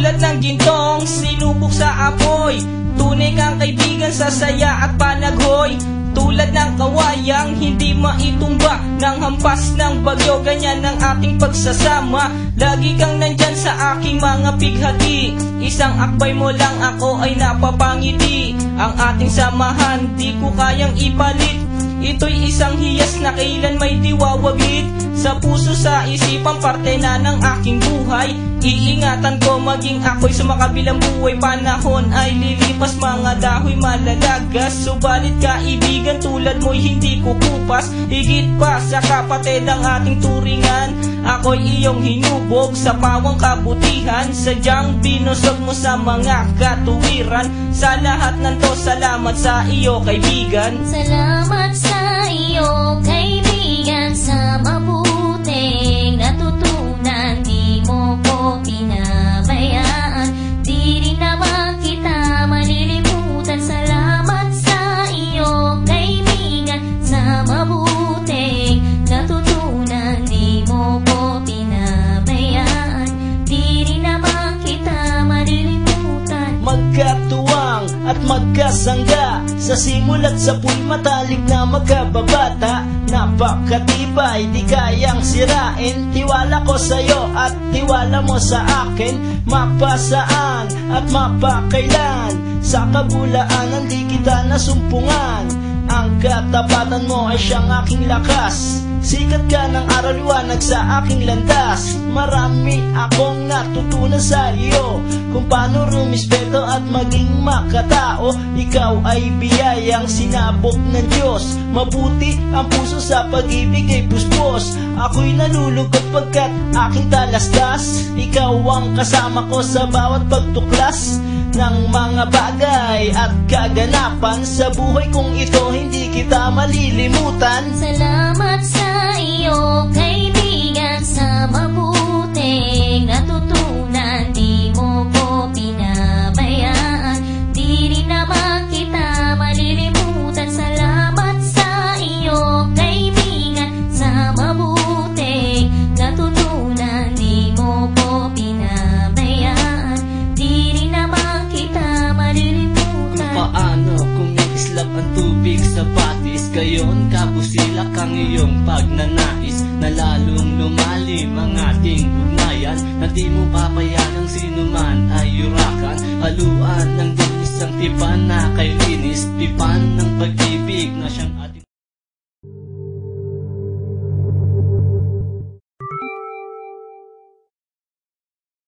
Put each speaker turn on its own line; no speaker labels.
Tulad ng gintong sinubok sa apoy, tunay kang kaibigan sa saya at panaghoy. Tulad ng kawayang hindi maitumba ng hampas ng bagyo, ganyan ang ating pagsasama. Lagi kang nandyan sa aking mga bighati, isang akbay mo lang ako ay napapangiti. Ang ating samahan di ko kayang ipalit, ito'y isang hiyas na kailan may diwawagit. Sa puso, sa isipan, parte na ng aking buhay. Iingatan ko maging ako'y sa makabilang buhay. Panahon ay lilipas, mga dahoy malalagas, subalit kaibigan tulad mo'y hindi kukupas. Higit pa sa kapatid ang ating turingan, ako'y iyong hinubog sa pawang kabutihan. Sadyang binusog mo sa mga katuwiran. Sa lahat ng to, salamat sa iyo kaibigan.
Salamat sa iyo kaibigan, sa mabuting natutunan. Di mo ko pinabayaan, di rin naman kita malilimutan. Salamat sa iyo kaibigan, sa mabuting natutunan. Di mo ko pinabayaan, di rin naman kita malilimutan.
Magkatuwang at magkasangga, sa simula't sa pu'y matalik na magkababata. Napakatibay, di kayang sirain, tiwala ko sa'yo at tiwala mo sa akin. Mapasaan at mapakailan, sa kabulaanan di kita nasumpungan. Ang katapatan mo ay siyang aking lakas, sikat ka ng araw liwanag sa aking landas. Marami akong natutunan sa iyo, kung paano rumispeto at maging makatao. Ikaw ay biyayang sinabot ng Diyos, mabuti ang puso sa pag-ibig ay puspos. Ako'y nalulugod pagkat aking talastas, ikaw ang kasama ko sa bawat pagtuklas ng mga bagay at kaganapan. Sa buhay kong ito hindi kita malilimutan.
Salamat sa iyo kaibigan, sa mabuting natutunan. Di mo ko pinabayaan, di rin naman kita malilimutan. Salamat sa iyo kaibigan, sa mabuting natutunan. Di mo ko pinabayaan, di rin naman kita malilimutan.
Paano kumikislap ang tubig sa batis, gayon kabusilak ang iyong pagnanais, na lalong lumalim ang ating ugnayan, na di mo papayagang sino man ay yurakan. Haluan ng isang tipan na kay linis, tipan ng pag-ibig na siyang ating